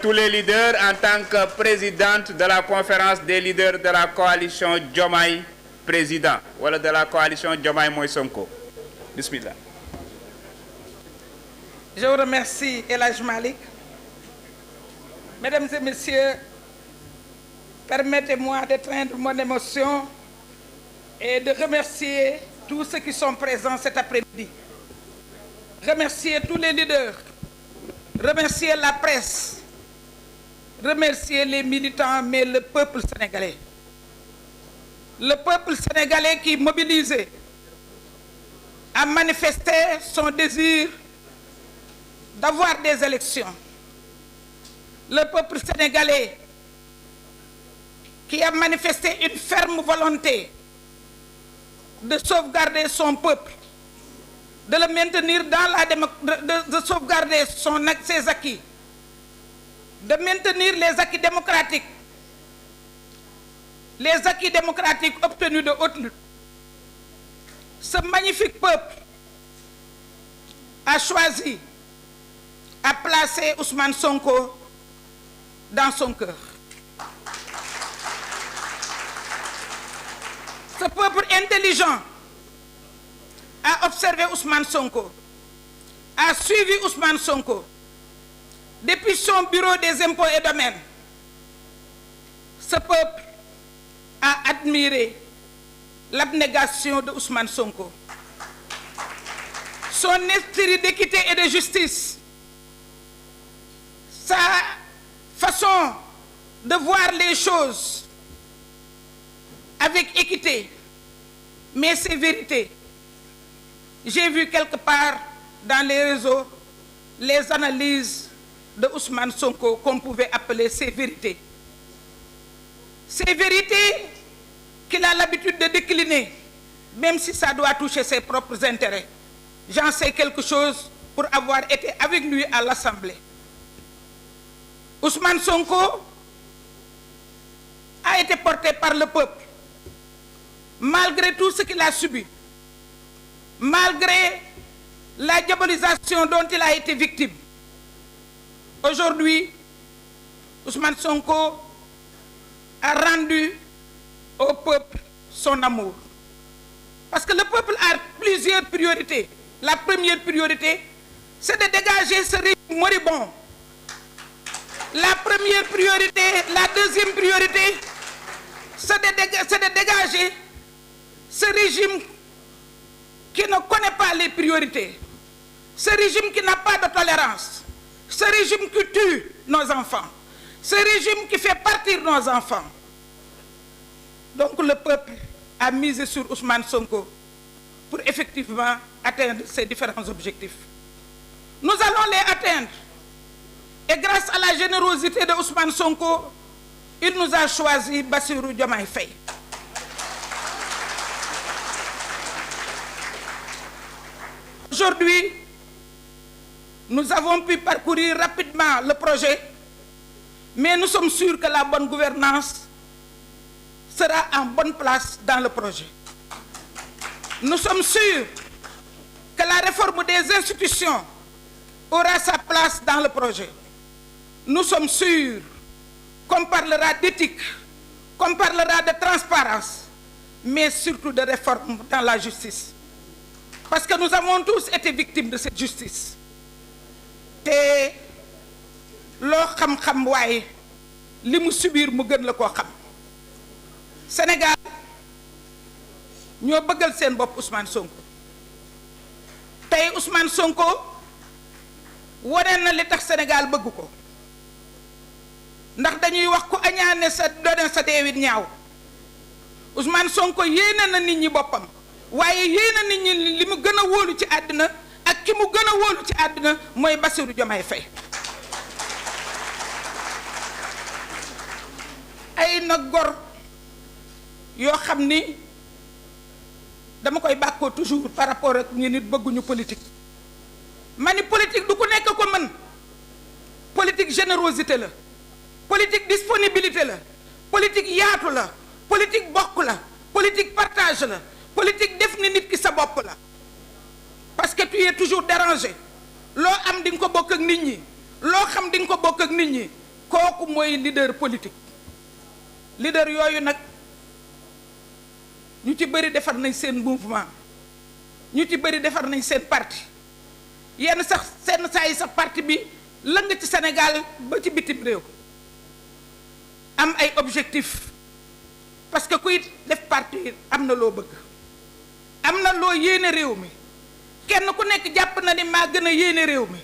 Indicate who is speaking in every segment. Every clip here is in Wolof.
Speaker 1: tous les leaders en tant que présidente de la conférence des leaders de la coalition Diomaye Président ou de la coalition Diomaye Moïse Sonko. Bismillah.
Speaker 2: Je vous remercie, El Hadj Malick. Mesdames et messieurs, permettez-moi d'étreindre mon émotion et de remercier tous ceux qui sont présents cet après-midi. Remercier tous les leaders, remercier la presse, remercier les militants, mais le peuple sénégalais. Le peuple sénégalais qui, mobilisé, a manifesté son désir d'avoir des élections. Le peuple sénégalais qui a manifesté une ferme volonté de sauvegarder son peuple, de le maintenir dans la de sauvegarder ses acquis, de maintenir les acquis démocratiques obtenus de haute lutte. Ce magnifique peuple a choisi, a placé Ousmane Sonko dans son cœur. Ce peuple intelligent a observé Ousmane Sonko, a suivi Ousmane Sonko depuis son bureau des impôts et domaines. Ce peuple a admiré l'abnégation de Ousmane Sonko, son esprit d'équité et de justice, sa façon de voir les choses avec équité, mais ses vérités. J'ai vu quelque part dans les réseaux les analyses de Ousmane Sonko qu'on pouvait appeler ses vérités. Ces vérités qu'il a l'habitude de décliner, même si ça doit toucher ses propres intérêts. J'en sais quelque chose pour avoir été avec lui à l'Assemblée. Ousmane Sonko a été porté par le peuple, malgré tout ce qu'il a subi, malgré la diabolisation dont il a été victime. Aujourd'hui, Ousmane Sonko a rendu au peuple son amour. Parce que le peuple a plusieurs priorités. La première priorité, c'est de dégager ce régime moribond. La première priorité, la deuxième priorité, c'est de dégager ce régime qui ne connaît pas les priorités, ce régime qui n'a pas de tolérance, ce régime qui tue nos enfants, ce régime qui fait partir nos enfants. Donc le peuple a misé sur Ousmane Sonko pour effectivement atteindre ces différents objectifs. Nous allons les atteindre. Et grâce à la générosité de Ousmane Sonko, il nous a choisi Bassirou Diomaye Faye. Aujourd'hui, nous avons pu parcourir rapidement le projet, mais nous sommes sûrs que la bonne gouvernance sera en bonne place dans le projet. Nous sommes sûrs que la réforme des institutions aura sa place dans le projet. Nous sommes sûrs qu'on parlera d'éthique, qu'on parlera de transparence, mais surtout de réforme dans la justice. Parce que nous avons tous été victimes de cette justice. Et loo xam-xam waaye li mu subir mu gën la koo xam. Sénégal ñoo bëggal seen bopp Ousmane Sonko. Tey Ousmane Sonko wane na li tax Sénégal bëgg ko. Ndax dañuy wax ku añaane sa doone sa deewit ñaaw. Ousmane Sonko yéene na nit ñi boppam. waaye yéena nit ñi li mu gën a wóolu ci àddina ak ki mu gën a wóolu ci àddina mooy Bassirou Diomaye Faye. ay na gor yoo xam ni dama koy bàkkoo toujours par rapport ak ñu nit bëgguñu politique. ma ni politique du ku nekk ko mën. politique générosité la. politique disponibilité la. politique yaatu la. politique bokk la. politique partage la. politique def ni nit ki sa bopp la parce que tu es toujours dérangé loo am di nga ko bokk ak nit ñi loo xam di nga ko bokk ak nit ñi kooku mooy leader politique. leader yooyu nag ñu ci bëri defar nañ seen mouvement, ñu ci bëri defar nañ seen parti, yenn sax seen saa yi sax parti bi lëng ci Sénégal ba ci bitim réew, am ay objectif, parce que kuy def parti am na loo bëgg, am na loo yéene réew mi, kenn ku nekk jàpp na ni maa gën a yéene réew mi.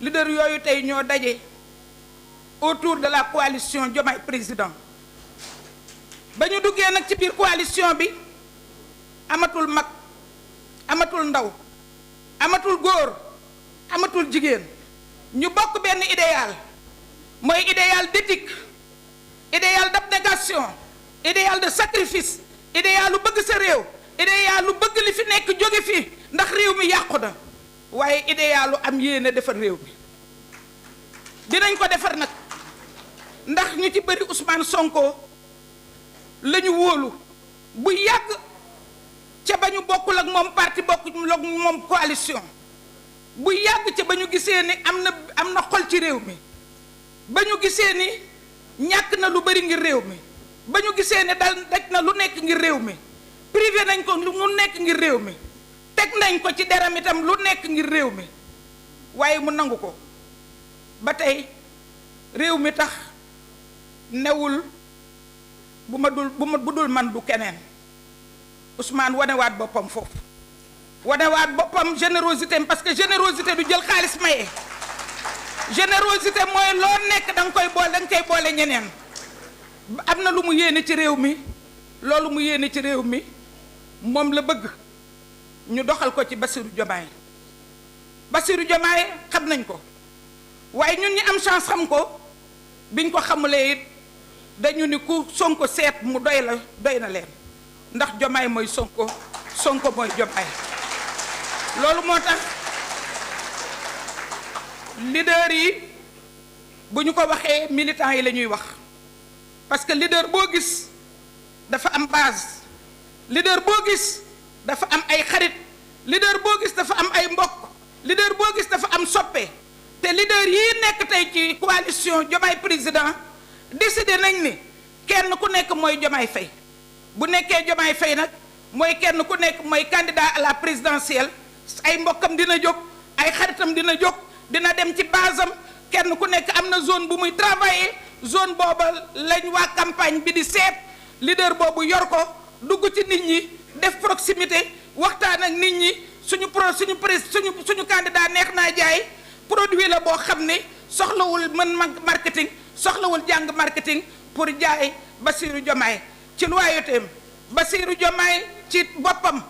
Speaker 2: leader yooyu tey ñoo daje autour de la coalition Diomaye Président. ba ñu duggee nag ci biir coalition bi amatul mag, amatul ndaw, amatul góor, amatul jigéen, ñu bokk benn idéal, mooy idéal d'éthique, idéal d'abnégation, idéal de sacrifice, idéal lu bëgg sa réew, idéal lu bëgg li fi nekk jóge fi ndax réew mi yàqu na, waaye idéal lu am yéene defar réew mi. dinañ ko defar nag ndax ñu ci bëri Ousmane Sonko la ñu wóolu bu yàgg ca ba ñu bokkul ak moom parti bokkul ak moom coalition, bu yàgg ca ba ñu gisee ni am na xol ci réew mi, ba ñu gisee ni ñàkk na lu bëri ngir réew mi, ba ñu gisee ne daj na lu nekk ngir réew mi, privé nañ ko lu nekk ngir réew mi, teg nañ ko ci deram itam lu nekk ngir réew mi, waaye mu nangu ko ba tey réew mi tax newul bu dul man du keneen. Ousmane wanewaat boppam foofu, wanewaat boppam générosité, parce que générosité du jël xaalis maye, générosité mooy loo nekk da nga koy boole ñeneen. am na lu mu yéene ci réew mi, loolu mu yéene ci réew mi moom la bëgg ñu doxal ko ci Bassirou Diomaye. Bassirou Diomaye xam nañ ko, waaye ñun ñi am chance xam ko biñ ko xamulee it dañu ni ku Sonko seet mu doy na leen, ndax Diomaye mooy Sonko, Sonko mooy Diomaye. loolu moo tax leader yi bu ñu ko waxee militants yi la ñuy wax, parce que leader boo gis dafa am base, leader boo gis dafa am ay xarit, leader boo gis dafa am ay mbokk, leader boo gis dafa am soppe. te leader yi nekk tey ci coalition Diomaye Président décidé nañ ni kenn ku nekk mooy Diomaye Faye. bu nekkee Diomaye Faye nag mooy kenn ku nekk mooy candidat à la présidentielle, ay mbokkam dina jóg, ay xaritam dina jóg, dina dem ci basam, kenn ku nekk am na zone bu muy travailler, zone booba lañ waa campagne bi di seet, leader boobu yor ko dugg ci nit ñi def proximité, waxtaan ak nit ñi. suñu candidat neex naa jaay produit la boo xam ne soxlawul marketing, soxlawul jàng marketing pour jaay Bassirou Diomaye ci loyautéem, Bassirou Diomaye ci boppam,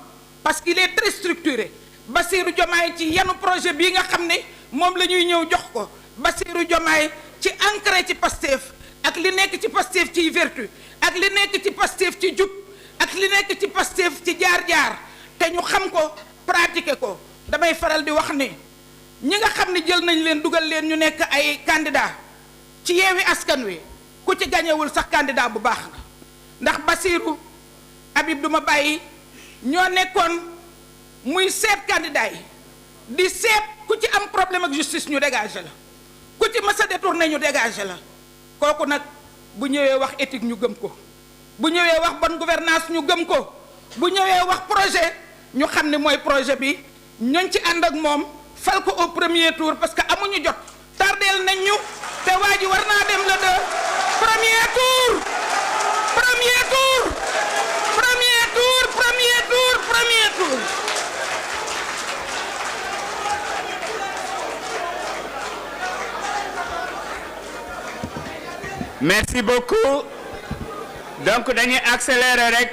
Speaker 2: parce qu'il est très structuré, Bassirou Diomaye ci yanu projet bii nga xam ne moom la ñuy ñëw jox ko, Bassirou Diomaye ci ancré ci Pastef, ak li nekk ci Pastef ci vertu, ak li nekk ci Pastef ci jub, ak li nekk ci Pastef ci jaar-jaar, te ñu xam ko pratiquer ko. damay faral di wax ni ñi nga xam ne jël nañ leen dugal leen ñu nekk ay candidat ci Yewwi Askan Wi, ku ci gañewul sax candidat bu baax nga, ndax Bassirou Habib duma bàyyi ñoo nekkoon muy seet candidat yi, di seet ku ci am problème ak justice ñu dégagé la, ku ci mës a détourné ñu dégagé la. kooku nag bu ñëwee wax éthique ñu gëm ko, bu ñëwee wax bonne gouvernance ñu gëm ko, bu ñëwee wax projet ñu xam ne mooy projet bi, ñooñ ci ànd ak moom fal ko au premier tour, parce que amuñu jot, tardeel nañ ñu, te waa ji war naa dem le 2 premier tour.
Speaker 1: Merci beaucoup. Donc dañuy accélérer rek